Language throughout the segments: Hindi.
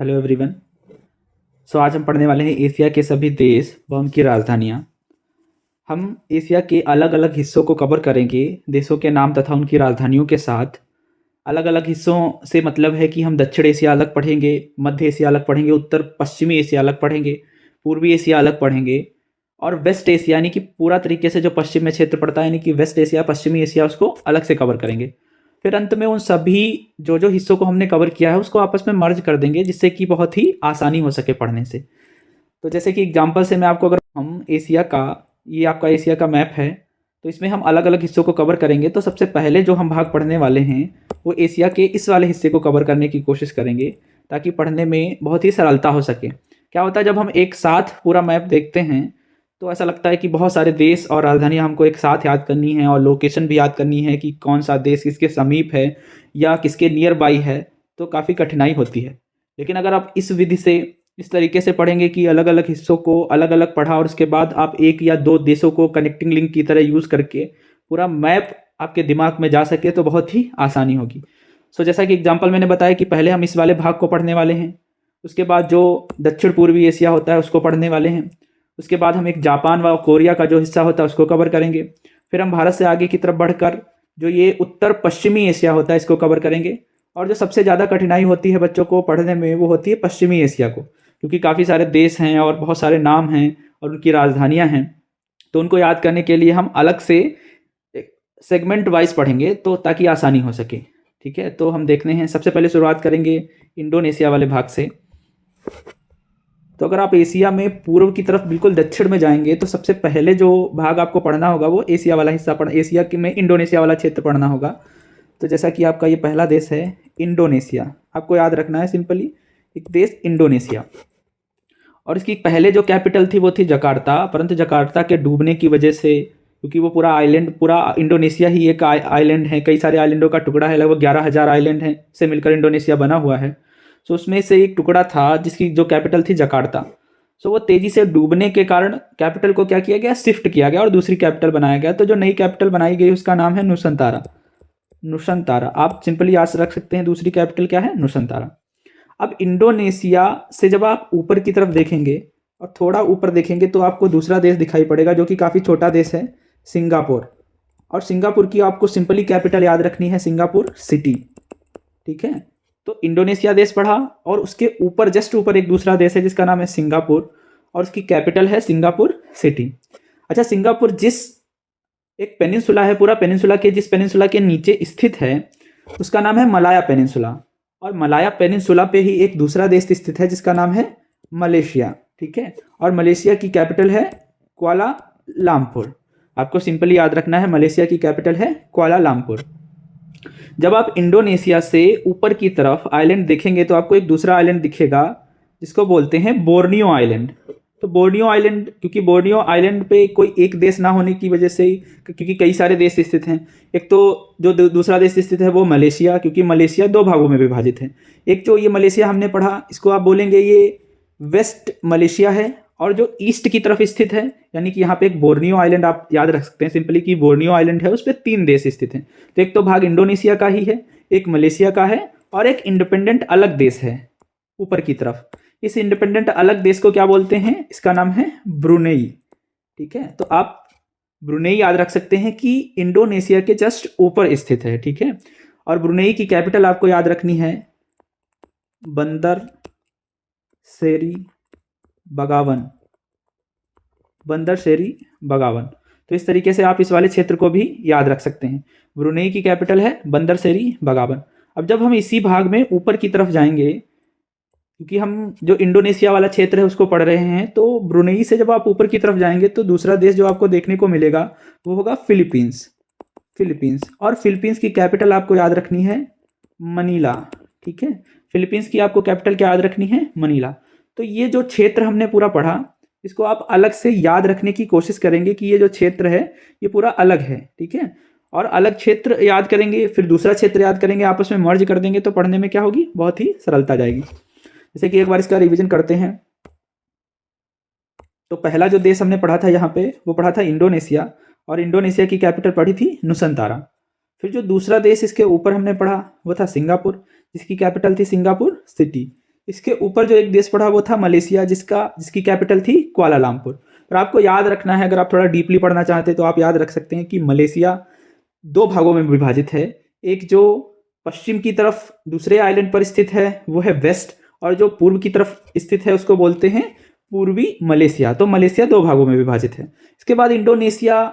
Hello everyone. आज हम पढ़ने वाले हैं एशिया के सभी देश व उनकी राजधानियाँ। हम एशिया के अलग अलग हिस्सों को कवर करेंगे, देशों के नाम तथा उनकी राजधानियों के साथ। अलग अलग हिस्सों से मतलब है कि हम दक्षिण एशिया अलग पढ़ेंगे, मध्य एशिया अलग पढ़ेंगे, उत्तर पश्चिमी एशिया अलग पढ़ेंगे, पूर्वी एशिया अलग पढ़ेंगे और वेस्ट एशिया यानी कि पूरा तरीके से जो पश्चिम में क्षेत्र पड़ता है यानी कि वेस्ट एशिया पश्चिमी एशिया उसको अलग से कवर करेंगे। फिर अंत में उन सभी जो हिस्सों को हमने कवर किया है उसको आपस में मर्ज कर देंगे, जिससे कि बहुत ही आसानी हो सके पढ़ने से। तो जैसे कि एग्जांपल से मैं आपको अगर हम एशिया का, ये आपका एशिया का मैप है, तो इसमें हम अलग अलग हिस्सों को कवर करेंगे। तो सबसे पहले जो हम भाग पढ़ने वाले हैं वो एशिया के इस वाले हिस्से को कवर करने की कोशिश करेंगे, ताकि पढ़ने में बहुत ही सरलता हो सके। क्या होता है जब हम एक साथ पूरा मैप देखते हैं तो ऐसा लगता है कि बहुत सारे देश और राजधानियां हमको एक साथ याद करनी है और लोकेशन भी याद करनी है कि कौन सा देश किसके समीप है या किसके नियर बाई है, तो काफ़ी कठिनाई होती है। लेकिन अगर आप इस विधि से इस तरीके से पढ़ेंगे कि अलग अलग हिस्सों को अलग अलग पढ़ा और उसके बाद आप एक या दो देशों को कनेक्टिंग लिंक की तरह यूज़ करके पूरा मैप आपके दिमाग में जा सके, तो बहुत ही आसानी होगी। जैसा कि एग्जाम्पल मैंने बताया कि पहले हम इस वाले भाग को पढ़ने वाले हैं, उसके बाद जो दक्षिण पूर्वी एशिया होता है उसको पढ़ने वाले हैं, उसके बाद हम एक जापान व कोरिया का जो हिस्सा होता है उसको कवर करेंगे। फिर हम भारत से आगे की तरफ बढ़कर जो ये उत्तर पश्चिमी एशिया होता है इसको कवर करेंगे। और जो सबसे ज़्यादा कठिनाई होती है बच्चों को पढ़ने में वो होती है पश्चिमी एशिया को, क्योंकि काफ़ी सारे देश हैं और बहुत सारे नाम हैं और उनकी राजधानियां हैं, तो उनको याद करने के लिए हम अलग से सेगमेंट वाइज पढ़ेंगे तो ताकि आसानी हो सके। ठीक है, तो हम देखते हैं। सबसे पहले शुरुआत करेंगे इंडोनेशिया वाले भाग से। तो अगर आप एशिया में पूर्व की तरफ बिल्कुल दक्षिण में जाएंगे तो सबसे पहले जो भाग आपको पढ़ना होगा वो एशिया वाला हिस्सा एशिया के में इंडोनेशिया वाला क्षेत्र पढ़ना होगा। तो जैसा कि आपका ये पहला देश है इंडोनेशिया, आपको याद रखना है सिंपली एक देश इंडोनेशिया। और इसकी पहले जो कैपिटल थी वो थी जकार्ता, परंतु जकार्ता के डूबने की वजह से, क्योंकि वो पूरा आइलैंड, पूरा इंडोनेशिया ही एक आइलैंड है, कई सारे आइलैंडों का टुकड़ा है, लगभग 11,000 आइलैंड हैं से मिलकर इंडोनेशिया बना हुआ है। उसमें से एक टुकड़ा था जिसकी जो कैपिटल थी जकार्ता। वो तेज़ी से डूबने के कारण कैपिटल को क्या किया गया, शिफ्ट किया गया और दूसरी कैपिटल बनाया गया। तो जो नई कैपिटल बनाई गई उसका नाम है नुसंतारा। नुसंतारा आप सिंपली याद रख सकते हैं, दूसरी कैपिटल क्या है, नुसंतारा। अब इंडोनेशिया से जब आप ऊपर की तरफ देखेंगे और थोड़ा ऊपर देखेंगे तो आपको दूसरा देश दिखाई पड़ेगा जो कि काफ़ी छोटा देश है, सिंगापुर। और सिंगापुर की आपको सिंपली कैपिटल याद रखनी है, सिंगापुर सिटी। ठीक है, तो इंडोनेशिया देश पढ़ा और उसके ऊपर जस्ट ऊपर एक दूसरा देश है जिसका नाम है सिंगापुर और उसकी कैपिटल है सिंगापुर सिटी। अच्छा, सिंगापुर जिस एक पेनिनसुला है, पूरा पेनिनसुला के जिस पेनिनसुला के नीचे स्थित है उसका नाम है मलाया पेनिनसुला, और मलाया पेनिनसुला पे ही एक दूसरा देश स्थित है जिसका नाम है मलेशिया। ठीक है, और मलेशिया की कैपिटल है कुआलालंपुर। आपको सिंपली याद रखना है, मलेशिया की कैपिटल है कुआलालंपुर। जब आप इंडोनेशिया से ऊपर की तरफ आइलैंड देखेंगे तो आपको एक दूसरा आइलैंड दिखेगा जिसको बोलते हैं बोर्नियो आइलैंड। तो बोर्नियो आइलैंड, क्योंकि बोर्नियो आइलैंड पे कोई एक देश ना होने की वजह से, क्योंकि कई सारे देश स्थित हैं, एक तो जो दूसरा देश स्थित है वो मलेशिया, क्योंकि मलेशिया दो भागों में विभाजित है। एक जो ये मलेशिया हमने पढ़ा इसको आप बोलेंगे ये वेस्ट मलेशिया है, और जो ईस्ट की तरफ स्थित है यानी कि यहाँ पे एक बोर्नियो आइलैंड आप याद रख सकते हैं सिंपली कि बोर्नियो आइलैंड है, उस पर 3 देश स्थित हैं। तो एक तो भाग इंडोनेशिया का ही है, एक मलेशिया का है और एक इंडिपेंडेंट अलग देश है ऊपर की तरफ। इस इंडिपेंडेंट अलग देश को क्या बोलते हैं, इसका नाम है ब्रुनेई। ठीक है, तो आप ब्रुनेई याद रख सकते हैं कि इंडोनेशिया के जस्ट ऊपर स्थित है। ठीक है, और ब्रुनेई की कैपिटल आपको याद रखनी है बंदर सेरी बगावन, बंदर शेरी बगावन। तो इस तरीके से आप इस वाले क्षेत्र को भी याद रख सकते हैं। ब्रुनेई की कैपिटल है बंदर शेरी बगावन। अब जब हम इसी भाग में ऊपर की तरफ जाएंगे, क्योंकि हम जो इंडोनेशिया वाला क्षेत्र है उसको पढ़ रहे हैं, तो ब्रुनेई से जब आप ऊपर की तरफ जाएंगे तो दूसरा देश जो आपको देखने को मिलेगा वो होगा फिलीपींस। फिलीपींस, और फिलीपींस की कैपिटल आपको याद रखनी है मनीला। ठीक है, फिलीपींस की आपको कैपिटल क्या याद रखनी है, मनीला। तो ये जो क्षेत्र हमने पूरा पढ़ा इसको आप अलग से याद रखने की कोशिश करेंगे कि ये जो क्षेत्र है ये पूरा अलग है। ठीक है, और अलग क्षेत्र याद करेंगे फिर दूसरा क्षेत्र याद करेंगे, आपस में मर्ज कर देंगे तो पढ़ने में क्या होगी, बहुत ही सरलता जाएगी। जैसे कि एक बार इसका रिवीजन करते हैं। तो पहला जो देश हमने पढ़ा था यहाँ पे वो पढ़ा था इंडोनेशिया, और इंडोनेशिया की कैपिटल पढ़ी थी नुसंतारा। फिर जो दूसरा देश इसके ऊपर हमने पढ़ा वो था सिंगापुर, जिसकी कैपिटल थी सिंगापुर सिटी। इसके ऊपर जो एक देश पड़ा वो था मलेशिया, जिसकी कैपिटल थी कुआलालंपुर। और आपको याद रखना है, अगर आप थोड़ा डीपली पढ़ना चाहते हैं तो आप याद रख सकते हैं कि मलेशिया दो भागों में विभाजित है। एक जो पश्चिम की तरफ दूसरे आइलैंड पर स्थित है वो है वेस्ट, और जो पूर्व की तरफ स्थित है उसको बोलते हैं पूर्वी मलेशिया। तो मलेशिया दो भागों में विभाजित है। इसके बाद इंडोनेशिया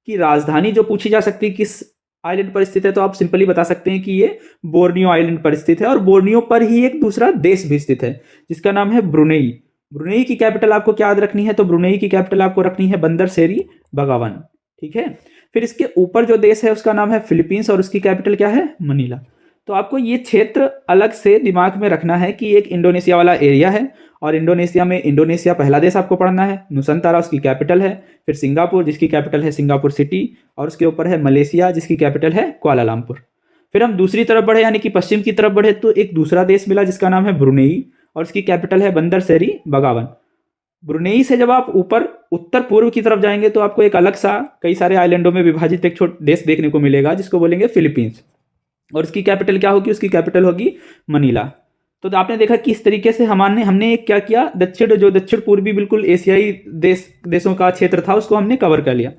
की राजधानी जो पूछी जा सकती है किस आइलैंड पर स्थित है, तो आप सिंपली बता सकते हैं कि ये बोर्नियो आइलैंड पर स्थित है। और बोर्नियो पर ही एक दूसरा देश भी स्थित है जिसका नाम है ब्रुनेई। ब्रुनेई की कैपिटल आपको क्या याद रखनी है, तो ब्रुनेई की कैपिटल आपको रखनी है बंदर सेरी बगावन। ठीक है। फिर इसके ऊपर जो देश है उसका नाम है फिलीपींस, और उसकी कैपिटल क्या है, मनीला। तो आपको ये क्षेत्र अलग से दिमाग में रखना है कि एक इंडोनेशिया वाला एरिया है, और इंडोनेशिया में इंडोनेशिया पहला देश आपको पढ़ना है, नुसंतारा उसकी कैपिटल है। फिर सिंगापुर जिसकी कैपिटल है सिंगापुर सिटी, और उसके ऊपर है मलेशिया जिसकी कैपिटल है कुआलालंपुर। फिर हम दूसरी तरफ बढ़े यानी कि पश्चिम की तरफ बढ़े तो एक दूसरा देश मिला जिसका नाम है ब्रुनेई, और उसकी कैपिटल है बंदर सेरी बगावन। ब्रुनेई से जब आप ऊपर उत्तर पूर्व की तरफ जाएंगे तो आपको एक अलग सा कई सारे आइलैंडों में विभाजित एक छोटा देश देखने को मिलेगा जिसको बोलेंगे फिलीपींस, और उसकी कैपिटल क्या होगी, उसकी कैपिटल होगी मनीला। तो आपने देखा कि इस तरीके से हमने क्या किया, दक्षिण पूर्वी बिल्कुल एशियाई देशों का क्षेत्र था उसको हमने कवर कर लिया।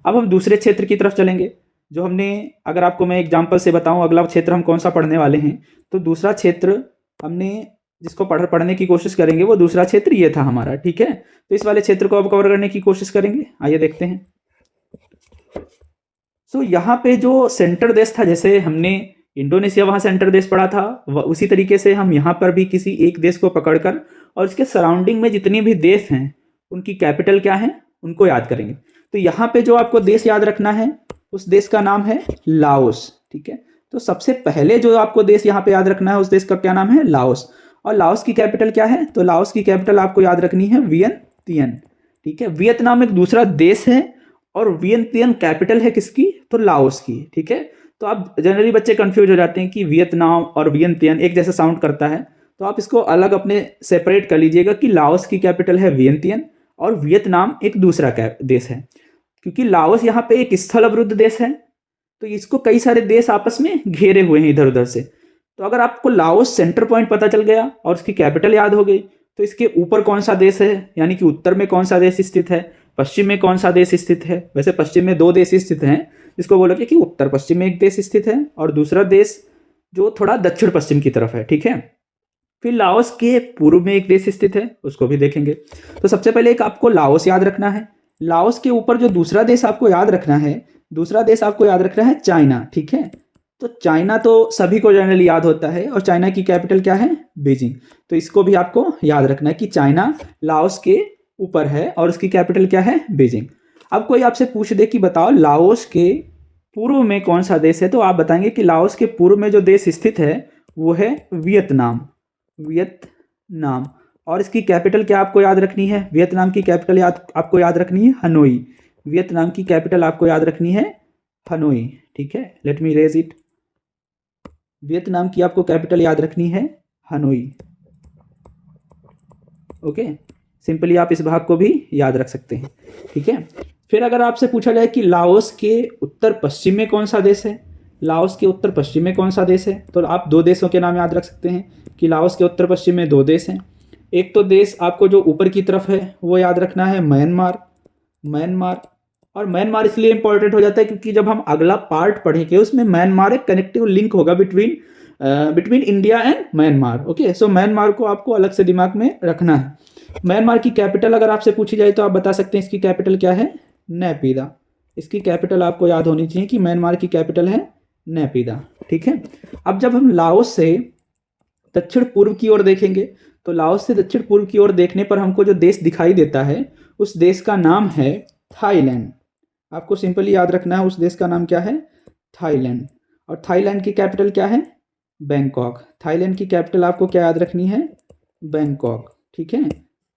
अब हम दूसरे क्षेत्र की तरफ चलेंगे जो हमने, अगर आपको मैं एग्जांपल से बताऊं अगला क्षेत्र हम कौन सा पढ़ने वाले हैं, तो दूसरा क्षेत्र हमने जिसको पढ़ने की कोशिश करेंगे वो दूसरा क्षेत्र ये था हमारा। ठीक है। तो इस वाले क्षेत्र को अब कवर करने की कोशिश करेंगे, आइए देखते हैं। तो यहाँ पे जो सेंटर देश था, जैसे हमने इंडोनेशिया वहाँ सेंटर देश पढ़ा था, उसी तरीके से हम यहाँ पर भी किसी एक देश को पकड़कर और इसके सराउंडिंग में जितने भी देश हैं उनकी कैपिटल क्या है उनको याद करेंगे। तो यहाँ पे जो आपको देश याद रखना है उस देश का नाम है लाओस। ठीक है। तो सबसे पहले जो आपको देश यहाँ पे याद रखना है उस देश का क्या नाम है, लाओस। और लाओस की कैपिटल क्या है, तो लाओस की कैपिटल आपको याद रखनी है वियनतियन। ठीक है। वियतनाम एक दूसरा देश है और वियनतियन कैपिटल है किसकी, तो लाओस की। ठीक है। तो आप जनरली बच्चे कंफ्यूज हो जाते हैं कि वियतनाम और वियनतियन एक जैसा साउंड करता है, तो आप इसको अलग अपने सेपरेट कर लीजिएगा कि लाओस की कैपिटल है वियनतियन और वियतनाम एक दूसरा देश है। क्योंकि लाओस यहाँ पे एक स्थल अवरुद्ध देश है तो इसको कई सारे देश आपस में घेरे हुए हैं इधर उधर से। तो अगर आपको लाओस सेंटर पॉइंट पता चल गया और उसकी कैपिटल याद हो गई तो इसके ऊपर कौन सा देश है, यानी कि उत्तर में कौन सा देश स्थित है, पश्चिम में कौन सा देश स्थित है। वैसे पश्चिम में दो देश स्थित हैं, जिसको बोलोगे कि उत्तर पश्चिम में एक देश स्थित है और दूसरा देश जो थोड़ा दक्षिण पश्चिम की तरफ है। ठीक है। फिर लाओस के पूर्व में एक देश स्थित है, उसको भी देखेंगे। तो सबसे पहले एक आपको लाओस याद रखना है। लाओस के ऊपर जो दूसरा देश आपको याद रखना है, दूसरा देश आपको याद रखना है चाइना। ठीक है। तो चाइना तो सभी को जनरली याद होता है और चाइना की कैपिटल क्या है, बीजिंग। तो इसको भी आपको याद रखना है कि चाइना लाओस के ऊपर है और उसकी कैपिटल क्या है, बीजिंग। अब कोई आपसे पूछ दे कि बताओ लाओस के पूर्व में कौन सा देश है, तो आप बताएंगे कि लाओस के पूर्व में जो देश स्थित है वो है वियतनाम। वियतनाम। और इसकी कैपिटल क्या आपको याद रखनी है, वियतनाम की कैपिटल आपको याद रखनी है हनोई। वियतनाम की कैपिटल आपको याद रखनी है हनोई। ठीक है। Let me raise it. Vietnam की आपको कैपिटल याद रखनी है हनोई। ओके। सिंपली आप इस भाग को भी याद रख सकते हैं। ठीक है। फिर अगर आपसे पूछा जाए कि लाओस के उत्तर पश्चिम में कौन सा देश है, लाओस के उत्तर पश्चिम में कौन सा देश है, तो आप दो देशों के नाम याद रख सकते हैं कि लाओस के उत्तर पश्चिम में दो देश हैं। एक तो देश आपको जो ऊपर की तरफ है वो याद रखना है म्यांमार। और म्यांमार इसलिए इंपॉर्टेंट हो जाता है क्योंकि जब हम अगला पार्ट पढ़ेंगे उसमें म्यांमार एक कनेक्टिव लिंक होगा between India and Myanmar. Okay. So Myanmar को आपको अलग से दिमाग में रखना है। म्यांमार की कैपिटल अगर आपसे पूछी जाए तो आप बता सकते हैं इसकी कैपिटल क्या है, नेपिदा। इसकी कैपिटल आपको याद होनी चाहिए कि म्यांमार की कैपिटल है नेपिदा। ठीक है। अब जब हम लाओस से दक्षिण पूर्व की ओर देखेंगे तो लाओस से दक्षिण पूर्व की ओर देखने पर हमको जो देश दिखाई देता है उस देश का नाम है थाईलैंड। आपको सिंपली याद रखना है उस देश का नाम क्या है, थाईलैंड। और थाईलैंड की कैपिटल क्या है, बैंकॉक। थाईलैंड की कैपिटल आपको क्या याद रखनी है, बैंकॉक। ठीक है।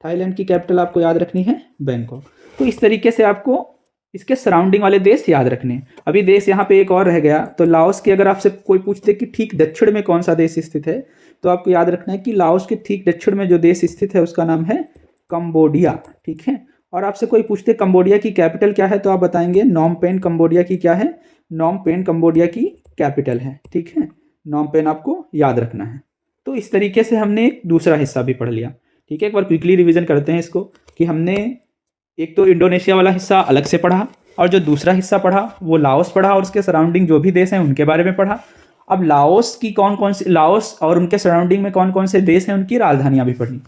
थाईलैंड की कैपिटल आपको याद रखनी है बैंकॉक। तो इस तरीके से आपको इसके सराउंडिंग वाले देश याद रखने। अभी देश यहाँ पे एक और रह गया, तो लाओस की अगर आपसे कोई पूछते कि ठीक दक्षिण में कौन सा देश स्थित है तो आपको याद रखना है कि लाओस के ठीक दक्षिण में जो देश स्थित है उसका नाम है कंबोडिया। ठीक है। और आपसे कोई पूछते कंबोडिया की कैपिटल क्या है तो आप बताएंगे नॉम पेन। कंबोडिया की क्या है, नॉम पेन कंबोडिया की कैपिटल है। ठीक है। नॉम पेन आपको याद रखना है। तो इस तरीके से हमने एक दूसरा हिस्सा भी पढ़ लिया। ठीक है, एक बार क्विकली रिवीजन करते हैं इसको कि हमने एक तो इंडोनेशिया वाला हिस्सा अलग से पढ़ा, और जो दूसरा हिस्सा पढ़ा वो लाओस पढ़ा और उसके सराउंडिंग जो भी देश हैं उनके बारे में पढ़ा। अब लाओस की कौन कौन सी, लाओस और उनके सराउंडिंग में कौन कौन से देश हैं उनकी राजधानियां भी पढ़ी।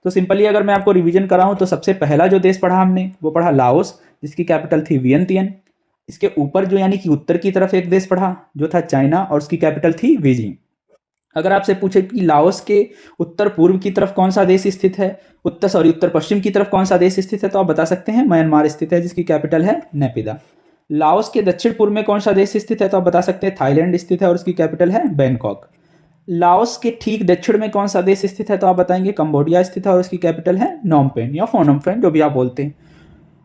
तो सिंपली अगर मैं आपको रिवीजन कराऊं तो सबसे पहला जो देश पढ़ा हमने वो पढ़ा लाओस, जिसकी कैपिटल थी वियंतियन। इसके ऊपर जो यानी कि उत्तर की तरफ एक देश पढ़ा जो था चाइना और उसकी कैपिटल थी बीजिंग। अगर आपसे पूछे कि लाओस के उत्तर पूर्व की तरफ कौन सा देश स्थित है, उत्तर पश्चिम की तरफ कौन सा देश स्थित है, तो आप बता सकते हैं म्यांमार स्थित है जिसकी कैपिटल है नेपिदा। लाओस के दक्षिण पूर्व में कौन सा देश स्थित है, तो आप बता सकते हैं थाईलैंड स्थित है और उसकी कैपिटल है बैंकॉक। लाओस के ठीक दक्षिण में कौन सा देश स्थित है, तो आप बताएंगे कंबोडिया स्थित है और उसकी कैपिटल है नोमपेन या फोनम पेन, जो भी आप बोलते हैं।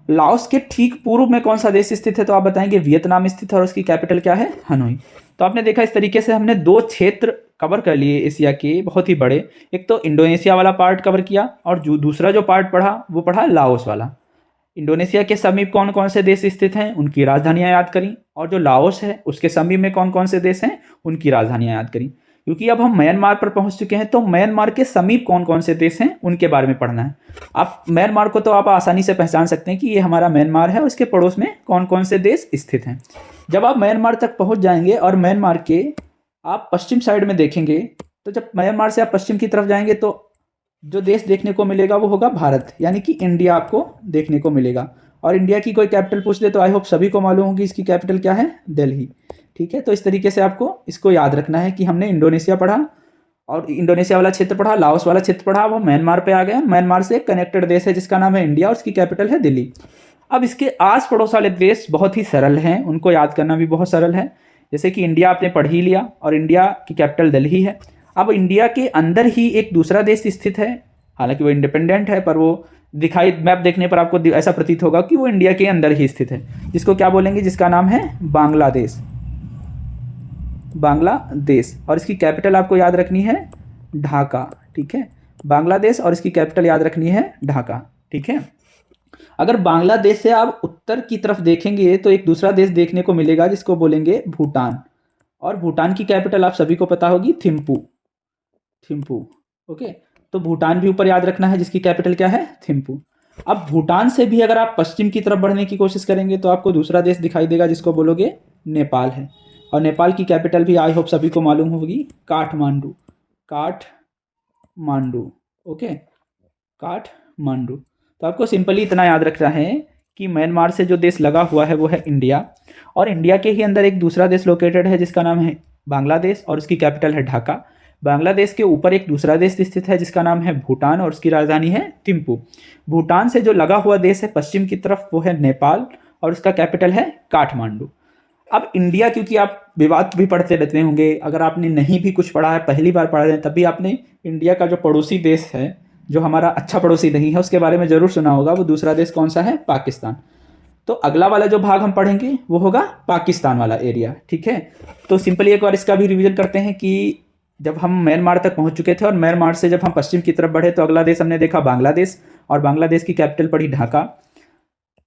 लाओस के ठीक पूर्व में कौन सा देश स्थित है, तो आप बताएंगे वियतनाम स्थित है और उसकी कैपिटल क्या है, हनोई। तो आपने देखा इस तरीके से हमने दो क्षेत्र कवर कर लिए एशिया के बहुत ही बड़े। एक तो इंडोनेशिया वाला पार्ट कवर किया और जो दूसरा जो पार्ट पढ़ा वो पढ़ा लाओस वाला। इंडोनेशिया के समीप कौन कौन से देश स्थित हैं उनकी राजधानियां याद करी, और जो लाओस है उसके समीप में कौन कौन से देश हैं उनकी राजधानियां याद करी। क्योंकि अब हम म्यांमार पर पहुंच चुके हैं तो म्यांमार के समीप कौन कौन से देश हैं उनके बारे में पढ़ना है। आप म्यांमार को तो आप आसानी से पहचान सकते हैं कि ये हमारा म्यांमार है, उसके पड़ोस में कौन कौन से देश स्थित हैं। जब आप म्यांमार तक पहुंच जाएंगे और म्यांमार के आप पश्चिम साइड में देखेंगे, तो जब म्यांमार से आप पश्चिम की तरफ जाएंगे तो जो देश देखने को मिलेगा वो होगा भारत, यानी कि इंडिया आपको देखने को मिलेगा। और इंडिया की कोई कैपिटल पूछ ले तो आई होप सभी को मालूम होगी इसकी कैपिटल क्या है, दिल्ली। ठीक है, तो इस तरीके से आपको इसको याद रखना है कि हमने इंडोनेशिया पढ़ा और इंडोनेशिया वाला क्षेत्र पढ़ा, लाओस वाला क्षेत्र पढ़ा, वो म्यांमार पे आ गया। म्यांमार से एक कनेक्टेड देश है जिसका नाम है इंडिया और उसकी कैपिटल है दिल्ली। अब इसके आस पड़ोस वाले देश बहुत ही सरल हैं, उनको याद करना भी बहुत सरल है। जैसे कि इंडिया आपने पढ़ ही लिया और इंडिया की कैपिटल दिल्ली है। अब इंडिया के अंदर ही एक दूसरा देश स्थित है, हालांकि वो इंडिपेंडेंट है पर वो दिखाई मैप देखने पर आपको ऐसा प्रतीत होगा कि वो इंडिया के अंदर ही स्थित है, जिसको क्या बोलेंगे, जिसका नाम है बांग्लादेश। बांग्लादेश और इसकी कैपिटल आपको याद रखनी है ढाका। ठीक है, बांग्लादेश और इसकी कैपिटल याद रखनी है ढाका। ठीक है, अगर बांग्लादेश से आप उत्तर की तरफ देखेंगे तो एक दूसरा देश देखने को मिलेगा जिसको बोलेंगे भूटान, और भूटान की कैपिटल आप सभी को पता होगी थिम्पू। थिम्पू ओके, तो भूटान भी ऊपर याद रखना है जिसकी कैपिटल क्या है, थिम्पू। अब भूटान से भी अगर आप पश्चिम की तरफ बढ़ने की कोशिश करेंगे तो आपको दूसरा देश दिखाई देगा जिसको बोलोगे नेपाल है, और नेपाल की कैपिटल भी आई होप सभी को मालूम होगी, काठमांडू। काठमांडू ओके, काठमांडू। तो आपको सिंपली इतना याद रखना है कि म्यांमार से जो देश लगा हुआ है वो है इंडिया, और इंडिया के ही अंदर एक दूसरा देश लोकेटेड है जिसका नाम है बांग्लादेश और उसकी कैपिटल है ढाका। बांग्लादेश के ऊपर एक दूसरा देश स्थित है जिसका नाम है भूटान और उसकी राजधानी है थिम्पू। भूटान से जो लगा हुआ देश है पश्चिम की तरफ वो है नेपाल और उसका कैपिटल है काठमांडू। अब इंडिया, क्योंकि आप विवाद भी पढ़ते रहते होंगे, अगर आपने नहीं भी कुछ पढ़ा है, पहली बार पढ़ रहे हैं, तभी आपने इंडिया का जो पड़ोसी देश है जो हमारा अच्छा पड़ोसी नहीं है उसके बारे में जरूर सुना होगा। वो दूसरा देश कौन सा है, पाकिस्तान। तो अगला वाला जो भाग हम पढ़ेंगे वो होगा पाकिस्तान वाला एरिया। ठीक है, तो सिंपली एक बार इसका भी रिवीजन करते हैं कि जब हम म्यांमार तक पहुंच चुके थे और म्यांमार से जब हम पश्चिम की तरफ बढ़े तो अगला देश हमने देखा बांग्लादेश, और बांग्लादेश की कैपिटल पड़ी ढाका।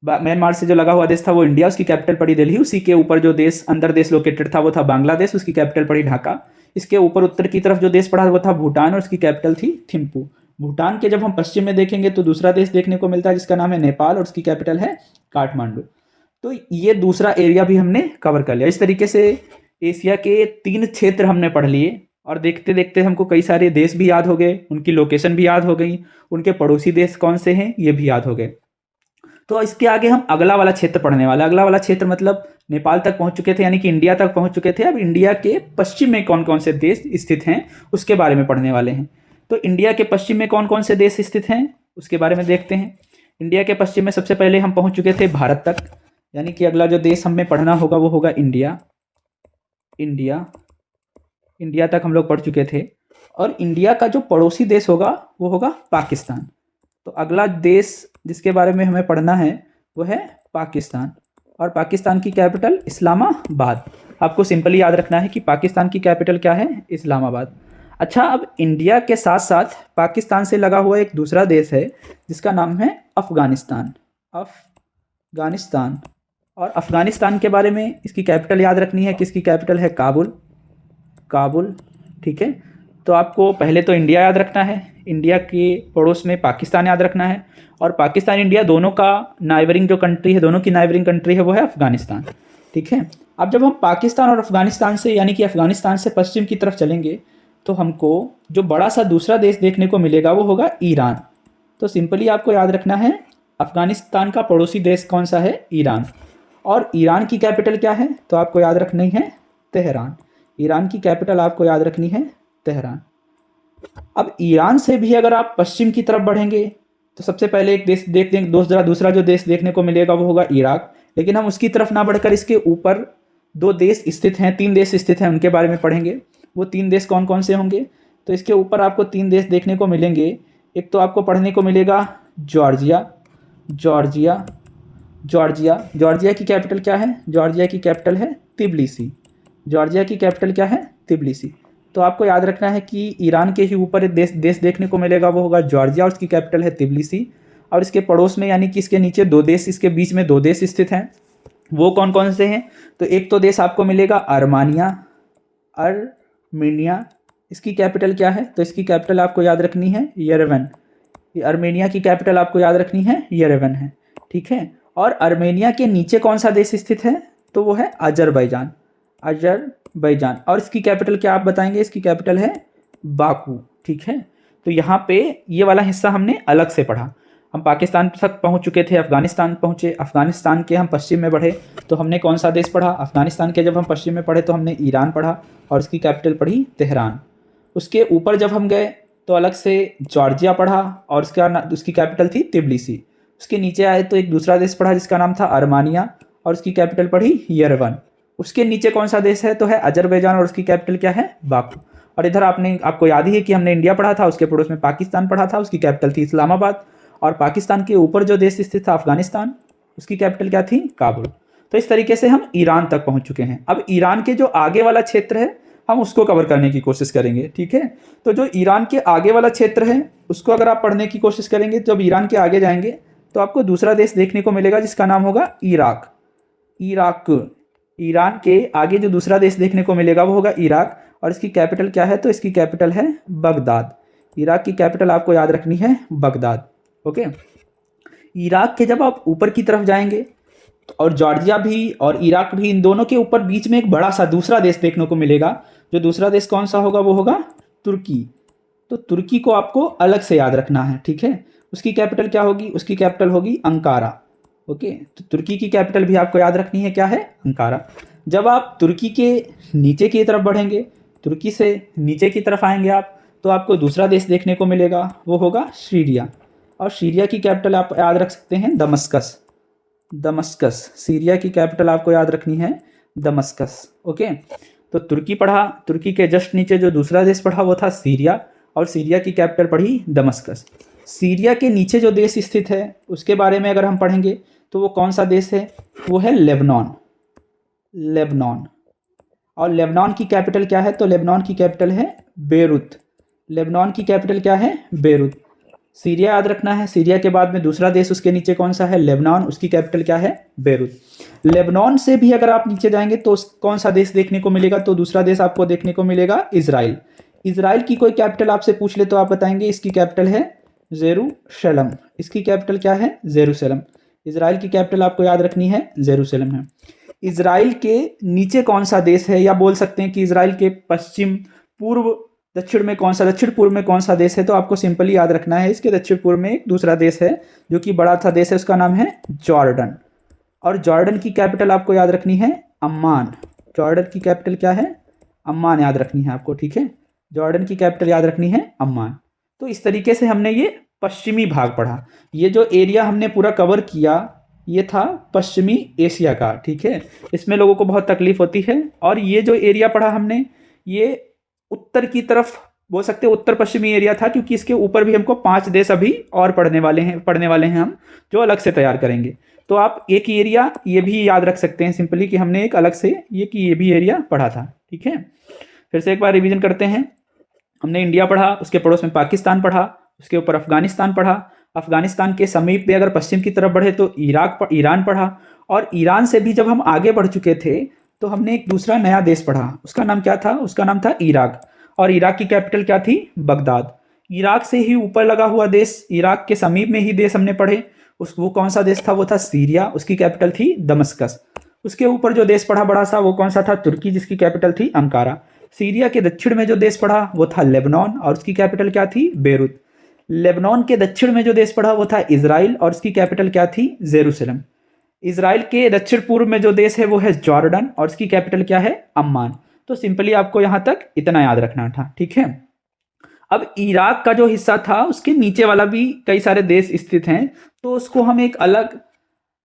म्यांमार से जो लगा हुआ देश था वो इंडिया, उसकी कैपिटल पड़ी दिल्ली। उसी के ऊपर जो देश अंदर देश लोकेटेड था वो था बांग्लादेश, उसकी कैपिटल पड़ी ढाका। इसके ऊपर उत्तर की तरफ जो देश पड़ा वो था भूटान और उसकी कैपिटल थी थिम्पू। भूटान के जब हम पश्चिम में देखेंगे तो दूसरा देश देखने को मिलता है जिसका नाम है नेपाल और उसकी कैपिटल है काठमांडू। तो ये दूसरा एरिया भी हमने कवर कर लिया। इस तरीके से एशिया के 3 क्षेत्र हमने पढ़ लिए, और देखते देखते हमको कई सारे देश भी याद हो गए, उनकी लोकेशन भी याद हो गई, उनके पड़ोसी देश कौन से हैं ये भी याद हो गए। तो इसके आगे हम अगला वाला क्षेत्र पढ़ने वाला। अगला वाला क्षेत्र मतलब नेपाल तक पहुंच चुके थे, यानी कि इंडिया तक पहुंच चुके थे। अब इंडिया के पश्चिम में कौन कौन से देश स्थित हैं उसके बारे में पढ़ने वाले हैं। तो इंडिया के पश्चिम में कौन कौन से देश स्थित हैं उसके बारे में देखते हैं। इंडिया के पश्चिम में सबसे पहले हम पहुंच चुके थे भारत तक, यानी कि अगला जो देश हमें पढ़ना होगा वो होगा इंडिया। इंडिया तक हम लोग पढ़ चुके थे, और इंडिया का जो पड़ोसी देश होगा वो होगा पाकिस्तान। तो अगला देश जिसके बारे में हमें पढ़ना है वो है पाकिस्तान, और पाकिस्तान की कैपिटल इस्लामाबाद। आपको सिंपली याद रखना है कि पाकिस्तान की कैपिटल क्या है, इस्लामाबाद। अच्छा, अब इंडिया के साथ साथ पाकिस्तान से लगा हुआ एक दूसरा देश है जिसका नाम है अफगानिस्तान। अफगानिस्तान, और अफगानिस्तान के बारे में इसकी कैपिटल याद रखनी है, किसकी कैपिटल है, काबुल। ठीक है, तो आपको पहले तो इंडिया याद रखना है, इंडिया के पड़ोस में पाकिस्तान याद रखना है, और पाकिस्तान इंडिया दोनों का नाइबरिंग जो कंट्री है, दोनों की नाइबरिंग कंट्री है वो है अफगानिस्तान। ठीक है, अब जब हम पाकिस्तान और अफगानिस्तान से यानी कि अफगानिस्तान से पश्चिम की तरफ चलेंगे तो हमको जो बड़ा सा दूसरा देश देखने को मिलेगा वो होगा ईरान। तो सिंपली आपको याद रखना है अफगानिस्तान का पड़ोसी देश कौन सा है, ईरान। और ईरान की कैपिटल क्या है, तो आपको याद रखनी है तेहरान। ईरान की कैपिटल आपको याद रखनी है तेहरान। अब ईरान से भी अगर आप पश्चिम की तरफ बढ़ेंगे तो सबसे पहले एक देश देख देंगे, दूसरा जो देश देखने को मिलेगा वो होगा इराक। लेकिन हम उसकी तरफ ना बढ़कर इसके ऊपर दो देश स्थित हैं, 3 देश स्थित हैं, उनके बारे में पढ़ेंगे। वो 3 देश कौन कौन से होंगे, तो इसके ऊपर आपको 3 देश देखने को मिलेंगे। एक तो आपको पढ़ने को मिलेगा जॉर्जिया। जॉर्जिया जॉर्जिया जॉर्जिया की कैपिटल क्या है, जॉर्जिया की कैपिटल है तिब्लिसी। जॉर्जिया की कैपिटल क्या है, तिब्लिसी। तो आपको याद रखना है कि ईरान के ही ऊपर एक देश देखने को मिलेगा वो होगा जॉर्जिया, और उसकी कैपिटल है तिब्लिसी। और इसके पड़ोस में यानी कि इसके नीचे 2 देश, इसके बीच में 2 देश स्थित हैं। वो कौन कौन से हैं, तो एक तो देश आपको मिलेगा अर्मेनिया। इसकी कैपिटल क्या है, तो इसकी कैपिटल आपको याद रखनी है येरेवन। अर्मेनिया की कैपिटल आपको याद रखनी है येरेवन है। ठीक है, और अर्मेनिया के नीचे कौन सा देश स्थित है, तो वो है अजरबैजान। अजरबैजान, और इसकी कैपिटल क्या आप बताएंगे, इसकी कैपिटल है बाकू। ठीक है, तो यहाँ पे ये वाला हिस्सा हमने अलग से पढ़ा। हम पाकिस्तान तक पहुँच चुके थे, अफगानिस्तान पहुँचे, अफगानिस्तान के हम पश्चिम में बढ़े तो हमने कौन सा देश पढ़ा, अफगानिस्तान के जब हम पश्चिम में पढ़े तो हमने ईरान पढ़ा और उसकी कैपिटल पढ़ी तेहरान। उसके ऊपर जब हम गए तो अलग से जॉर्जिया पढ़ा और उसकी कैपिटल थी तिब्लिसी। उसके नीचे आए तो एक दूसरा देश पढ़ा जिसका नाम था अर्मानिया और उसकी कैपिटल पढ़ी येरेवन। उसके नीचे कौन सा देश है, तो है अजरबैजान और उसकी कैपिटल क्या है, बाकू। और इधर आपको याद ही है कि हमने इंडिया पढ़ा था, उसके पड़ोस में पाकिस्तान पढ़ा था, उसकी कैपिटल थी इस्लामाबाद। और पाकिस्तान के ऊपर जो देश स्थित था अफगानिस्तान, उसकी कैपिटल क्या थी, काबुल। तो इस तरीके से हम ईरान तक पहुंच चुके हैं। अब ईरान के जो आगे वाला क्षेत्र है हम उसको कवर करने की कोशिश करेंगे। ठीक है, तो जो ईरान के आगे वाला क्षेत्र है उसको अगर आप पढ़ने की कोशिश करेंगे, जब ईरान के आगे जाएंगे तो आपको दूसरा देश देखने को मिलेगा जिसका नाम होगा इराक। ईरान के आगे जो दूसरा देश देखने को मिलेगा वो होगा इराक, और इसकी कैपिटल क्या है, तो इसकी कैपिटल है बगदाद। इराक की कैपिटल आपको याद रखनी है बगदाद। ओके, इराक के जब आप ऊपर की तरफ जाएंगे और जॉर्जिया भी और इराक भी, इन दोनों के ऊपर बीच में एक बड़ा सा दूसरा देश देखने को मिलेगा। जो दूसरा देश कौन सा होगा, वो होगा तुर्की। तो तुर्की को आपको अलग से याद रखना है। ठीक है, उसकी कैपिटल क्या होगी, उसकी कैपिटल होगी अंकारा। ओके, तो तुर्की की कैपिटल भी आपको याद रखनी है, क्या है, अंकारा। जब आप तुर्की के नीचे की तरफ बढ़ेंगे, तुर्की से नीचे की तरफ आएंगे आप, तो आपको दूसरा देश देखने को मिलेगा, वो होगा सीरिया। और सीरिया की कैपिटल आप याद रख सकते हैं दमस्कस। सीरिया की कैपिटल आपको याद रखनी है दमस्कस। ओके, तो तुर्की पढ़ा, तुर्की के जस्ट नीचे जो दूसरा देश पढ़ा वो था सीरिया, और सीरिया की कैपिटल पढ़ी दमस्कस। सीरिया के नीचे जो देश स्थित है उसके बारे में अगर हम पढ़ेंगे तो वो कौन सा देश है, वो है लेबनान। और लेबनान की कैपिटल क्या है, तो लेबनान की कैपिटल है बेरूत। लेबनान की कैपिटल क्या है, बेरूत। सीरिया याद रखना है, सीरिया के बाद में दूसरा देश उसके नीचे कौन सा है, लेबनान, उसकी कैपिटल क्या है, बेरूत। लेबनान से भी अगर आप नीचे जाएंगे तो कौन सा देश देखने को मिलेगा, तो दूसरा देश आपको देखने को मिलेगा इजराइल। इजराइल की कोई कैपिटल आपसे पूछ ले तो आप बताएंगे इसकी कैपिटल है जेरूशलम। इसकी कैपिटल क्या है, जेरूशलम। इजराइल की कैपिटल आपको याद रखनी है जेरूशलम है। इजराइल के नीचे कौन सा देश है, या बोल सकते हैं कि इजराइल के पश्चिम पूर्व दक्षिण पूर्व में कौन सा देश है, तो आपको सिंपली याद रखना है इसके दक्षिण पूर्व में एक दूसरा देश है जो कि बड़ा था देश है, उसका नाम है जॉर्डन। और जॉर्डन की कैपिटल आपको याद रखनी है अम्मान। जॉर्डन की कैपिटल क्या है, अम्मान याद रखनी है आपको। ठीक है, जॉर्डन की कैपिटल याद रखनी है अम्मान। तो इस तरीके से हमने ये पश्चिमी भाग पढ़ा। ये जो एरिया हमने पूरा कवर किया ये था पश्चिमी एशिया का। ठीक है, इसमें लोगों को बहुत तकलीफ होती है। और ये जो एरिया पढ़ा हमने ये उत्तर की तरफ बोल सकते हैं उत्तर पश्चिमी एरिया था, क्योंकि इसके ऊपर भी हमको 5 देश अभी और पढ़ने वाले हैं हम, जो अलग से तैयार करेंगे। तो आप एक एरिया ये भी याद रख सकते हैं सिंपली कि हमने एक अलग से ये भी एरिया पढ़ा था। ठीक है, फिर से एक बार रिवीजन करते हैं। हमने इंडिया पढ़ा, उसके पड़ोस में पाकिस्तान पढ़ा, उसके ऊपर अफगानिस्तान पढ़ा, अफगानिस्तान के समीप में अगर पश्चिम की तरफ बढ़े तो ईरान पढ़ा, और ईरान से भी जब हम आगे बढ़ चुके थे तो हमने एक दूसरा नया देश पढ़ा, उसका नाम क्या था, उसका नाम था इराक। और इराक की कैपिटल क्या थी? बगदाद। इराक से ही ऊपर लगा हुआ देश, इराक के समीप में ही देश हमने पढ़े, वो कौन सा देश था? वो था सीरिया, उसकी कैपिटल थी दमस्कस। उसके ऊपर जो देश पड़ा बड़ा सा, वो कौन सा था? तुर्की, जिसकी कैपिटल थी अंकारा। सीरिया के दक्षिण में जो देश पड़ा वो था लेबनान, और उसकी कैपिटल क्या थी? बेरूत। लेबनान के दक्षिण में जो देश पड़ा वो था इजराइल, और उसकी कैपिटल क्या थी? जेरूसलम। इजराइल के दक्षिण पूर्व में जो देश है वो है जॉर्डन, और उसकी कैपिटल क्या है? अम्मान। तो सिंपली आपको यहां तक इतना याद रखना था, ठीक है। अब इराक का जो हिस्सा था उसके नीचे वाला भी कई सारे देश स्थित हैं, तो उसको हम एक अलग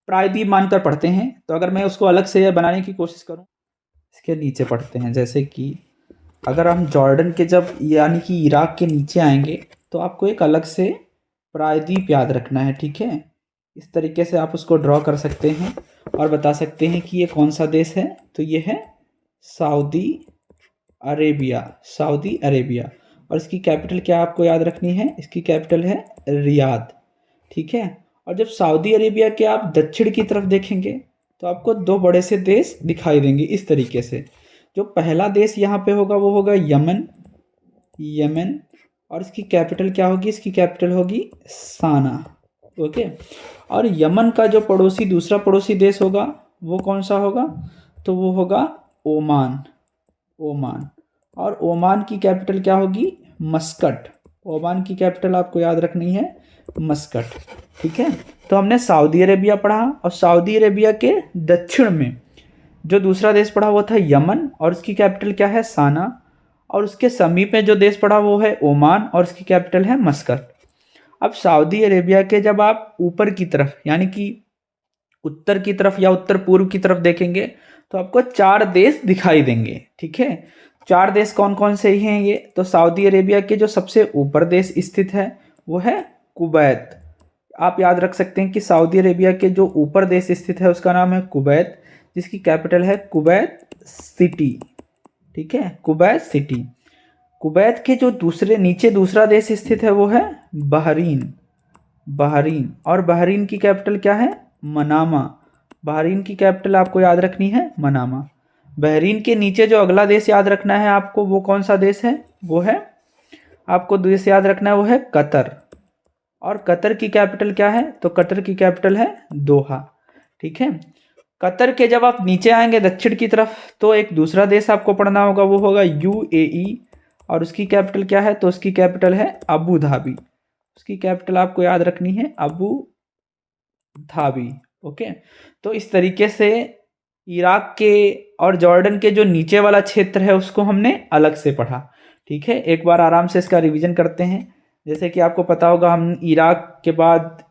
प्रायद्वीप मानकर पढ़ते हैं। तो अगर मैं उसको अलग से बनाने की कोशिश करूं, इसके नीचे पढ़ते हैं, जैसे कि अगर हम जॉर्डन के जब यानी कि इराक के नीचे आएंगे तो आपको एक अलग से प्रायद्वीप याद रखना है, ठीक है। इस तरीके से आप उसको ड्रॉ कर सकते हैं और बता सकते हैं कि ये कौन सा देश है। तो ये है सऊदी अरेबिया, सऊदी अरेबिया। और इसकी कैपिटल क्या आपको याद रखनी है? इसकी कैपिटल है रियाद, ठीक है। और जब सऊदी अरेबिया के आप दक्षिण की तरफ देखेंगे तो आपको दो बड़े से देश दिखाई देंगे इस तरीके से। जो पहला देश यहाँ पे होगा वो होगा यमन, यमन। और इसकी कैपिटल क्या होगी? इसकी कैपिटल होगी साना, ओके। और यमन का जो पड़ोसी दूसरा पड़ोसी देश होगा वो कौन सा होगा? तो वो होगा ओमान, ओमान। और ओमान की कैपिटल क्या होगी? मस्कट। ओमान की कैपिटल आपको याद रखनी है मस्कट, ठीक है। तो हमने सऊदी अरेबिया पढ़ा, और सऊदी अरेबिया के दक्षिण में जो दूसरा देश पढ़ा वो था यमन, और उसकी कैपिटल क्या है? साना। और उसके समीप में जो देश पढ़ा वो है ओमान, और उसकी कैपिटल है मस्कट। अब सऊदी अरेबिया के जब आप ऊपर की तरफ यानी कि उत्तर की तरफ या उत्तर पूर्व की तरफ देखेंगे तो आपको चार देश दिखाई देंगे, ठीक है। चार देश कौन कौन से हैं ये? तो सऊदी अरेबिया के जो सबसे ऊपर देश स्थित है वो है कुवैत। आप याद रख सकते हैं कि सऊदी अरेबिया के जो ऊपर देश स्थित है उसका नाम है कुवैत, जिसकी कैपिटल है कुवैत सिटी, ठीक है, कुवैत सिटी। कुवैत के जो नीचे दूसरा देश स्थित है वो है बहरीन, बहरीन। और बहरीन की कैपिटल क्या है? मनामा। बहरीन की कैपिटल आपको याद रखनी है मनामा। बहरीन के नीचे जो अगला देश याद रखना है आपको, वो कौन सा देश है? वो है, आपको देश याद रखना है वो है कतर। और कतर की कैपिटल क्या है? तो कतर की कैपिटल है दोहा, ठीक है। कतर के जब आप नीचे आएंगे दक्षिण की तरफ तो एक दूसरा देश आपको पढ़ना होगा, वो होगा यूएई। और उसकी कैपिटल क्या है? तो उसकी कैपिटल है अबू धाबी। उसकी कैपिटल आपको याद रखनी है अबू धाबी, ओके। तो इस तरीके से इराक के और जॉर्डन के जो नीचे वाला क्षेत्र है उसको हमने अलग से पढ़ा, ठीक है। एक बार आराम से इसका रिवीजन करते हैं। जैसे कि आपको पता होगा हम इराक के बाद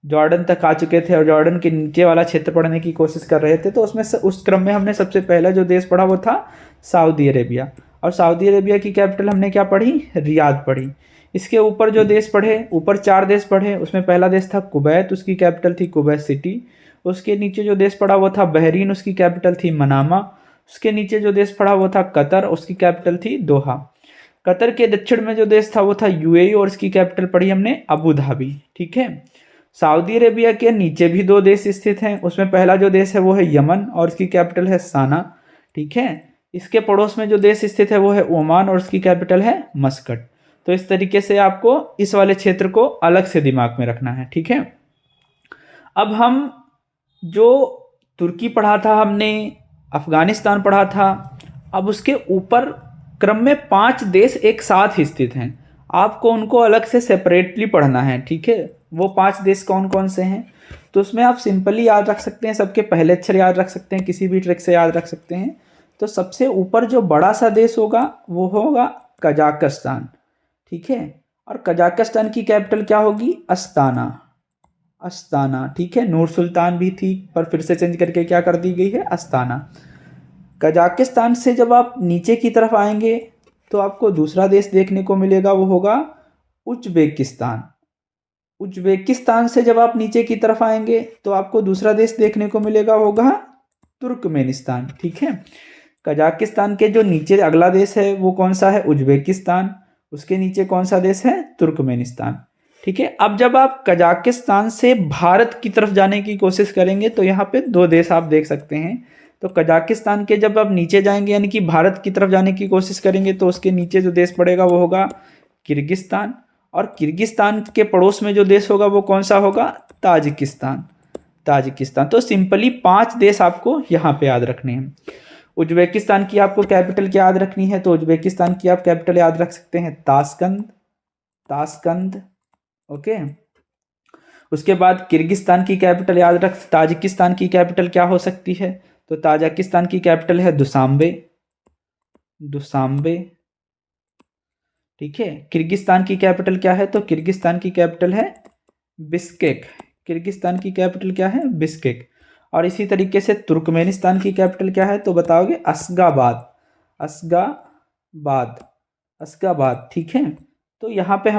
जॉर्डन तक आ चुके थे और जॉर्डन के नीचे वाला क्षेत्र पढ़ने की कोशिश कर रहे थे, तो उसमें उस क्रम में हमने सबसे पहला जो देश पढ़ा वो था सऊदी अरेबिया। और सऊदी अरेबिया की कैपिटल हमने क्या पढ़ी? रियाद पढ़ी। इसके ऊपर जो देश पढ़े, ऊपर चार देश पढ़े, उसमें पहला देश था कुवैत, उसकी कैपिटल थी कुवैत सिटी। उसके नीचे जो देश पढ़ा वो था बहरीन, उसकी कैपिटल थी मनामा। उसके नीचे जो देश पढ़ा वो था कतर, उसकी कैपिटल थी दोहा। कतर के दक्षिण में जो देश था वो था यूएई, और उसकी कैपिटल पढ़ी हमने अबू धाबी, ठीक है। सऊदी अरेबिया के नीचे भी दो देश स्थित हैं, उसमें पहला जो देश है वो है यमन, और उसकी कैपिटल है साना, ठीक है। इसके पड़ोस में जो देश स्थित है वो है ओमान, और उसकी कैपिटल है मस्कट। तो इस तरीके से आपको इस वाले क्षेत्र को अलग से दिमाग में रखना है, ठीक है। अब हम जो तुर्की पढ़ा था हमने, अफगानिस्तान पढ़ा था, अब उसके ऊपर क्रम में 5 देश एक साथ स्थित हैं, आपको उनको अलग से सेपरेटली पढ़ना है, ठीक है। वो 5 देश कौन कौन से हैं? तो उसमें आप सिंपली याद रख सकते हैं, सबके पहले अक्षर याद रख सकते हैं, किसी भी ट्रिक से याद रख सकते हैं। तो सबसे ऊपर जो बड़ा सा देश होगा वो होगा कजाकिस्तान, ठीक है। और कजाकिस्तान की कैपिटल क्या होगी? अस्ताना, अस्ताना, ठीक है। नूर सुल्तान भी थी पर फिर से चेंज करके क्या कर दी गई है? अस्ताना। कजाकिस्तान से जब आप नीचे की तरफ आएंगे तो आपको दूसरा देश देखने को मिलेगा, वो होगा उज्बेकिस्तान। उज्बेकिस्तान से जब आप नीचे की तरफ आएंगे तो आपको दूसरा देश देखने को मिलेगा, होगा तुर्कमेनिस्तान, ठीक है। कजाकिस्तान के जो नीचे अगला देश है वो कौन सा है? उज्बेकिस्तान। उसके नीचे कौन सा देश है? तुर्कमेनिस्तान, ठीक है। अब जब आप कजाकिस्तान से भारत की तरफ जाने की कोशिश करेंगे तो यहाँ पे 2 देश आप देख सकते हैं, तो कजाकिस्तान के जब आप नीचे जाएंगे यानी कि भारत की तरफ जाने की कोशिश करेंगे तो उसके नीचे जो देश पड़ेगा वो होगा किर्गिस्तान, और किर्गिस्तान के पड़ोस में जो देश होगा वो कौन सा होगा, ताजिकिस्तान। ताजिकिस्तान। तो सिंपली 5 देश आपको यहाँ पे याद रखने हैं। उज्बेकिस्तान की आपको कैपिटल क्या याद रखनी है, तो उज्बेकिस्तान की आप कैपिटल याद रख सकते हैं ताशकंद, ताशकंद। ओके। उसके बाद किर्गिस्तान की कैपिटल याद रख, ताजिकिस्तान की कैपिटल क्या हो सकती है, तो ताजिकिस्तान की कैपिटल है दुशांबे, दुशांबे। ठीक है। किर्गिस्तान की कैपिटल क्या है, तो किर्गिस्तान की कैपिटल है बिश्केक। किर्गिस्तान की कैपिटल क्या है, बिश्केक। और इसी तरीके से तुर्कमेनिस्तान की कैपिटल क्या है, तो बताओगे अस्गाबाद, अस्गाबाद, अस्गाबाद। ठीक है। तो यहाँ पे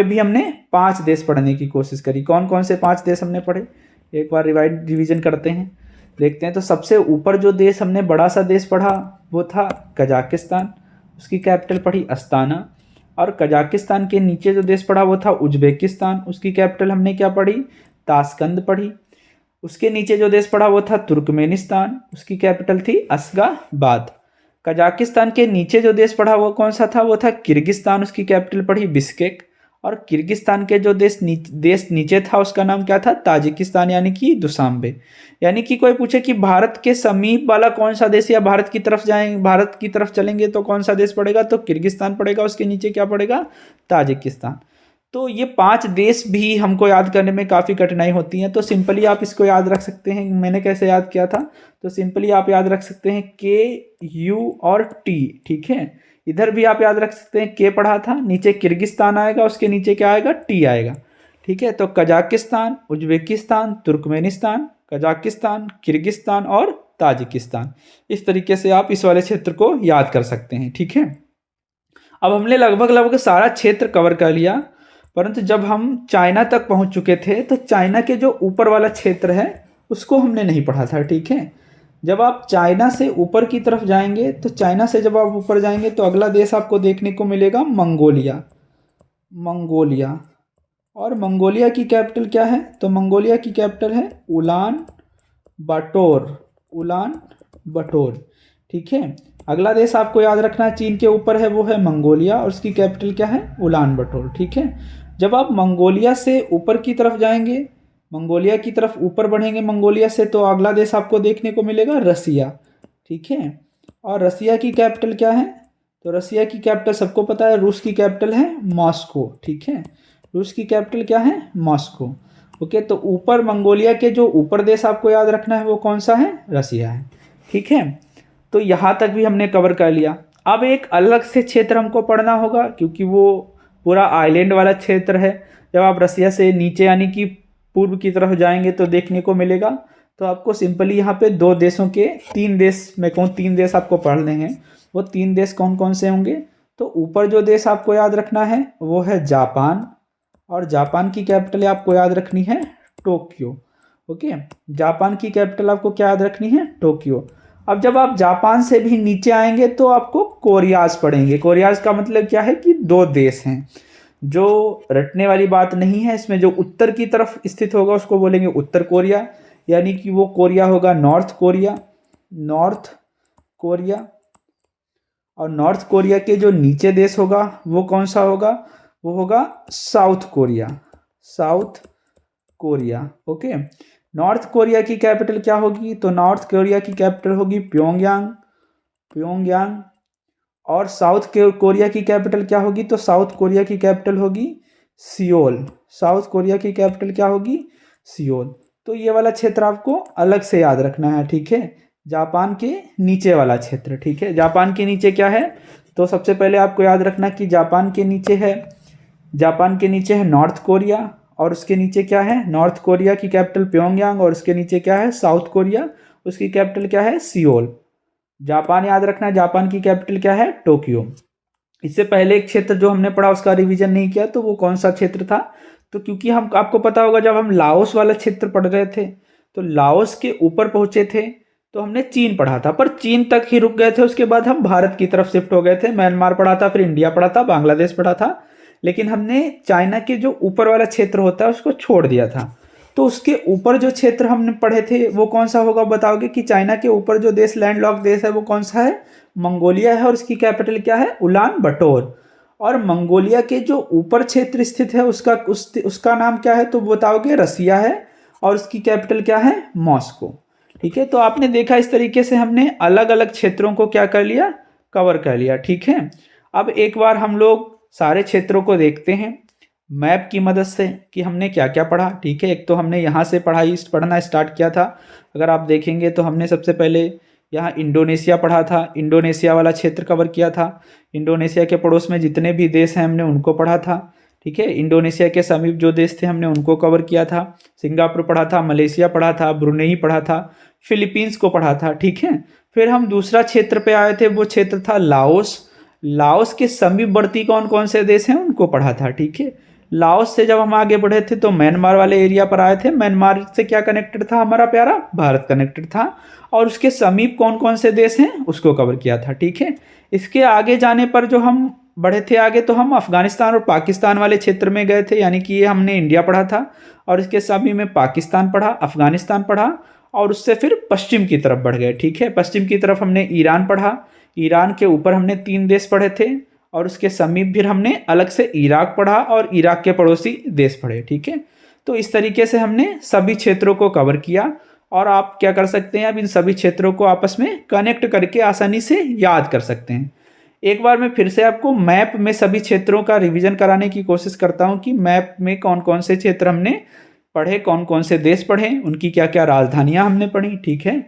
भी हमने 5 देश पढ़ने की कोशिश करी। कौन कौन से 5 देश हमने पढ़े, एक बार रिवीजन करते हैं, देखते हैं। तो सबसे ऊपर जो देश हमने बड़ा सा देश पढ़ा वो था कजाकिस्तान, उसकी कैपिटल पढ़ी अस्ताना। और कजाकिस्तान के नीचे जो देश पढ़ा वो था उज्बेकिस्तान, उसकी कैपिटल हमने क्या पढ़ी, ताशकंद पढ़ी। उसके नीचे जो देश पढ़ा वो था तुर्कमेनिस्तान, उसकी कैपिटल थी अस्गाबाद। कजाकिस्तान के नीचे जो देश पढ़ा वो कौन सा था, वो था किर्गिस्तान, उसकी कैपिटल पढ़ी बिश्केक। और किर्गिस्तान के जो देश नीचे था उसका नाम क्या था, ताजिकिस्तान, यानी कि दुशांबे। यानी कि कोई पूछे कि भारत के समीप वाला कौन सा देश, या भारत की तरफ भारत की तरफ चलेंगे तो कौन सा देश पड़ेगा, तो किर्गिस्तान पड़ेगा, उसके नीचे क्या पड़ेगा, ताजिकिस्तान। तो ये 5 देश भी हमको याद करने में काफ़ी कठिनाई होती है। तो सिंपली आप इसको याद रख सकते हैं। मैंने कैसे याद किया था, तो सिंपली आप याद रख सकते हैं KU और T। ठीक है। इधर भी आप याद रख सकते हैं, के पढ़ा था, नीचे किर्गिस्तान आएगा, उसके नीचे क्या आएगा, टी आएगा। ठीक है। तो Kazakhstan, Uzbekistan, Turkmenistan, Kazakhstan, Kyrgyzstan और ताजिकिस्तान, इस तरीके से आप इस वाले क्षेत्र को याद कर सकते हैं। ठीक है। अब हमने लगभग सारा क्षेत्र कवर कर लिया, परंतु जब हम चाइना तक पहुंच चुके थे तो चाइना के जो ऊपर वाला क्षेत्र है उसको हमने नहीं पढ़ा था। ठीक है। जब आप चाइना से ऊपर की तरफ जाएंगे, तो चाइना से जब आप ऊपर जाएंगे तो अगला देश आपको देखने को मिलेगा मंगोलिया, मंगोलिया। और मंगोलिया की कैपिटल क्या है, तो मंगोलिया की कैपिटल है उलान बाटोर, उलान बाटोर। ठीक है। अगला देश आपको याद रखना है, चीन के ऊपर है, वो है मंगोलिया, और उसकी कैपिटल क्या है, उलान बाटोर। ठीक है। जब आप मंगोलिया से ऊपर की तरफ जाएंगे, मंगोलिया की तरफ ऊपर बढ़ेंगे मंगोलिया से, तो अगला देश आपको देखने को मिलेगा रसिया। ठीक है। और रसिया की कैपिटल क्या है, तो रसिया की कैपिटल सबको पता है, रूस की कैपिटल है मॉस्को। ठीक है। रूस की कैपिटल क्या है, मॉस्को। ओके। तो ऊपर मंगोलिया के जो ऊपर देश आपको याद रखना है वो कौन सा है, रसिया है। ठीक है। तो यहाँ तक भी हमने कवर कर लिया। अब एक अलग से क्षेत्र हमको पढ़ना होगा, क्योंकि वो पूरा आइलैंड वाला क्षेत्र है। जब आप रसिया से नीचे यानी कि पूर्व की तरफ जाएंगे तो देखने को मिलेगा। तो आपको सिंपली यहाँ पे 2 देशों के 3 देश, मैं कहूँ 3 देश आपको पढ़ने हैं। वो 3 देश कौन कौन से होंगे, तो ऊपर जो देश आपको याद रखना है वो है जापान, और जापान की कैपिटल आपको याद रखनी है टोक्यो। ओके। जापान की कैपिटल आपको क्या याद रखनी है, टोक्यो। अब जब आप जापान से भी नीचे आएंगे तो आपको कोरियाज पढ़ेंगे। कोरियाज का मतलब क्या है कि 2 देश हैं, जो रटने वाली बात नहीं है। इसमें जो उत्तर की तरफ स्थित होगा उसको बोलेंगे उत्तर कोरिया, यानी कि वो कोरिया होगा नॉर्थ कोरिया, नॉर्थ कोरिया। और नॉर्थ कोरिया के जो नीचे देश होगा वो कौन सा होगा, वो होगा south Korea, south Korea. Okay. North Korea की कैपिटल क्या होगी, तो नॉर्थ कोरिया की कैपिटल होगी प्योंगयांग, प्योंगयांग। और साउथ कोरिया की कैपिटल क्या होगी, तो साउथ कोरिया की कैपिटल होगी सियोल, साउथ कोरिया की कैपिटल क्या होगी, सियोल। तो ये वाला क्षेत्र आपको अलग से याद रखना है। ठीक है। जापान के नीचे वाला क्षेत्र। ठीक है। जापान के नीचे क्या है, तो सबसे पहले आपको याद रखना कि जापान के नीचे है नॉर्थ कोरिया, और उसके नीचे क्या है, नॉर्थ कोरिया की कैपिटल प्योंगयांग, और उसके नीचे क्या है, साउथ कोरिया, उसकी कैपिटल क्या है, सियोल। जापान याद रखना, जापान की कैपिटल क्या है, टोक्यो। इससे पहले एक क्षेत्र जो हमने पढ़ा उसका रिवीजन नहीं किया, तो वो कौन सा क्षेत्र था, तो क्योंकि हम आपको पता होगा जब हम लाओस वाला क्षेत्र पढ़ रहे थे तो लाओस के ऊपर पहुंचे थे तो हमने चीन पढ़ा था, पर चीन तक ही रुक गए थे। उसके बाद हम भारत की तरफ शिफ्ट हो गए थे, म्यांमार पढ़ा था, फिर इंडिया पढ़ा था, बांग्लादेश पढ़ा था, लेकिन हमने चाइना के जो ऊपर वाला क्षेत्र होता है उसको छोड़ दिया था। तो उसके ऊपर जो क्षेत्र हमने पढ़े थे वो कौन सा होगा, बताओगे कि चाइना के ऊपर जो देश लैंडलॉक देश है वो कौन सा है, मंगोलिया है, और उसकी कैपिटल क्या है, उलान बटोर। और मंगोलिया के जो ऊपर क्षेत्र स्थित है उसका नाम क्या है, तो बताओगे रसिया है, और उसकी कैपिटल क्या है, मॉस्को। ठीक है, तो आपने देखा इस तरीके से हमने अलग अलग क्षेत्रों को क्या कर लिया, कवर कर लिया। ठीक है, अब एक बार हम लोग सारे क्षेत्रों को देखते हैं मैप की मदद से कि हमने क्या क्या पढ़ा। ठीक है, एक तो हमने यहाँ से पढ़ना स्टार्ट किया था। अगर आप देखेंगे तो हमने सबसे पहले यहाँ इंडोनेशिया पढ़ा था, इंडोनेशिया वाला क्षेत्र कवर किया था। इंडोनेशिया के पड़ोस में जितने भी देश हैं हमने उनको पढ़ा था। ठीक है, इंडोनेशिया के समीप जो देश थे हमने उनको कवर किया था। सिंगापुर पढ़ा था, मलेशिया पढ़ा था, ब्रुनेई पढ़ा था, फिलीपींस को पढ़ा था। ठीक है, फिर हम दूसरा क्षेत्र पे आए थे, वो क्षेत्र था लाओस। लाओस के समीपवर्ती कौन कौन से देश हैं उनको पढ़ा था। ठीक है, लाओस से जब हम आगे बढ़े थे तो म्यांमार वाले एरिया पर आए थे। म्यांमार से क्या कनेक्टेड था हमारा प्यारा, भारत कनेक्टेड था, और उसके समीप कौन कौन से देश हैं उसको कवर किया था। ठीक है, इसके आगे जाने पर जो हम बढ़े थे आगे तो हम अफगानिस्तान और पाकिस्तान वाले क्षेत्र में गए थे, यानी कि ये हमने इंडिया पढ़ा था, और इसके समीप में पाकिस्तान पढ़ा, अफगानिस्तान पढ़ा, और उससे फिर पश्चिम की तरफ बढ़ गए। ठीक है, पश्चिम की तरफ हमने ईरान पढ़ा, ईरान के ऊपर हमने 3 देश पढ़े थे, और उसके समीप फिर हमने अलग से इराक पढ़ा और इराक के पड़ोसी देश पढ़े। ठीक है, तो इस तरीके से हमने सभी क्षेत्रों को कवर किया, और आप क्या कर सकते हैं, अब इन सभी क्षेत्रों को आपस में कनेक्ट करके आसानी से याद कर सकते हैं। एक बार मैं फिर से आपको मैप में सभी क्षेत्रों का रिवीजन कराने की कोशिश करता हूँ कि मैप में कौन कौन से क्षेत्र हमने पढ़े, कौन कौन से देश पढ़े, उनकी क्या क्या राजधानियाँ हमने पढ़ी। ठीक है,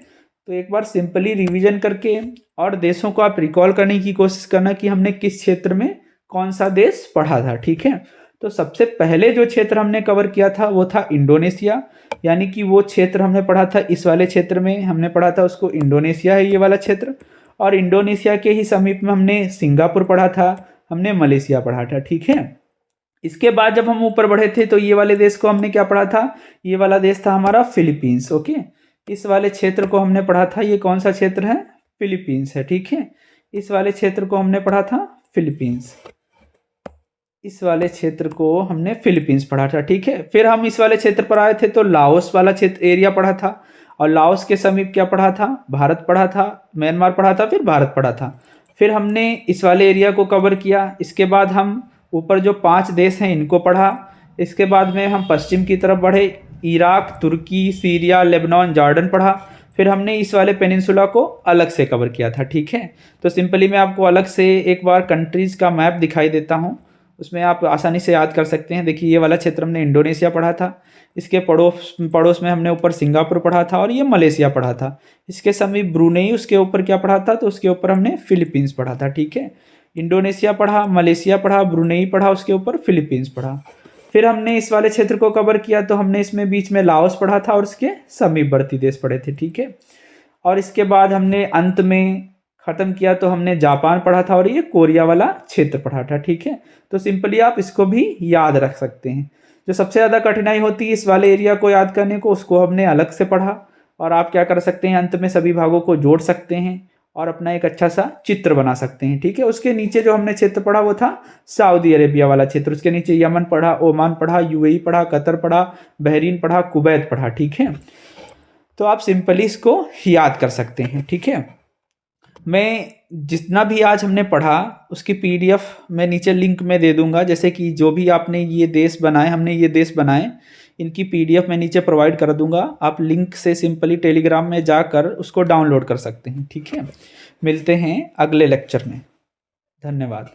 तो एक बार सिंपली रिवीजन करके और देशों को आप रिकॉल करने की कोशिश करना कि हमने किस क्षेत्र में कौन सा देश पढ़ा था। ठीक है, तो सबसे पहले जो क्षेत्र हमने कवर किया था वो था इंडोनेशिया, यानी कि वो क्षेत्र हमने पढ़ा था, इस वाले क्षेत्र में हमने पढ़ा था उसको इंडोनेशिया है ये वाला क्षेत्र। और इंडोनेशिया के ही समीप में हमने सिंगापुर पढ़ा था, हमने मलेशिया पढ़ा था। ठीक है, इसके बाद जब हम ऊपर बढ़े थे तो ये वाले देश को हमने क्या पढ़ा था, ये वाला देश था हमारा फिलीपींस। ओके, इस वाले क्षेत्र को हमने पढ़ा था, ये कौन सा क्षेत्र है, फिलीपींस है। ठीक है, इस वाले क्षेत्र को हमने पढ़ा था फिलीपींस, इस वाले क्षेत्र को हमने फिलीपींस पढ़ा था। ठीक है, फिर हम इस वाले क्षेत्र पर आए थे तो लाओस वाला क्षेत्र एरिया पढ़ा था, और लाओस के समीप क्या पढ़ा था, भारत पढ़ा था, म्यांमार पढ़ा था, फिर भारत पढ़ा था। फिर हमने इस वाले एरिया को कवर किया। इसके बाद हम ऊपर जो 5 देश हैं इनको पढ़ा। इसके बाद में हम पश्चिम की तरफ बढ़े, इराक, तुर्की, सीरिया, लेबनान, जॉर्डन पढ़ा। फिर हमने इस वाले पेनिनसुला को अलग से कवर किया था। ठीक है, तो सिंपली मैं आपको अलग से एक बार कंट्रीज़ का मैप दिखाई देता हूँ, उसमें आप आसानी से याद कर सकते हैं। देखिए, ये वाला क्षेत्र हमने इंडोनेशिया पढ़ा था, इसके पड़ोस में हमने ऊपर सिंगापुर पढ़ा था, और ये मलेशिया पढ़ा था। इसके समीप ब्रुनेई, उसके ऊपर क्या पढ़ा था, तो उसके ऊपर हमने फिलीपींस पढ़ा था। ठीक है, इंडोनेशिया पढ़ा, मलेशिया पढ़ा, ब्रुनेई पढ़ा, उसके ऊपर फिलीपींस पढ़ा। फिर हमने इस वाले क्षेत्र को कवर किया तो हमने इसमें बीच में लाओस पढ़ा था और उसके समीपवर्ती देश पढ़े थे। ठीक है, और इसके बाद हमने अंत में ख़त्म किया तो हमने जापान पढ़ा था, और ये कोरिया वाला क्षेत्र पढ़ा था। ठीक है, तो सिंपली आप इसको भी याद रख सकते हैं। जो सबसे ज़्यादा कठिनाई होती है इस वाले एरिया को याद करने को, उसको हमने अलग से पढ़ा, और आप क्या कर सकते हैं, अंत में सभी भागों को जोड़ सकते हैं और अपना एक अच्छा सा चित्र बना सकते हैं। ठीक है, उसके नीचे जो हमने क्षेत्र पढ़ा वो था सऊदी अरेबिया वाला क्षेत्र, उसके नीचे यमन पढ़ा, ओमान पढ़ा, यूएई पढ़ा, कतर पढ़ा, बहरीन पढ़ा, कुवैत पढ़ा। ठीक है, तो आप सिंपली इसको याद कर सकते हैं। ठीक है, मैं जितना भी आज हमने पढ़ा उसकी पीडीएफ मैं नीचे लिंक में दे दूंगा, जैसे कि जो भी आपने ये देश बनाए, हमने ये देश बनाए, इनकी पीडीएफ मैं नीचे प्रोवाइड कर दूंगा। आप लिंक से सिंपली टेलीग्राम में जाकर उसको डाउनलोड कर सकते हैं। ठीक है, मिलते हैं अगले लेक्चर में। धन्यवाद।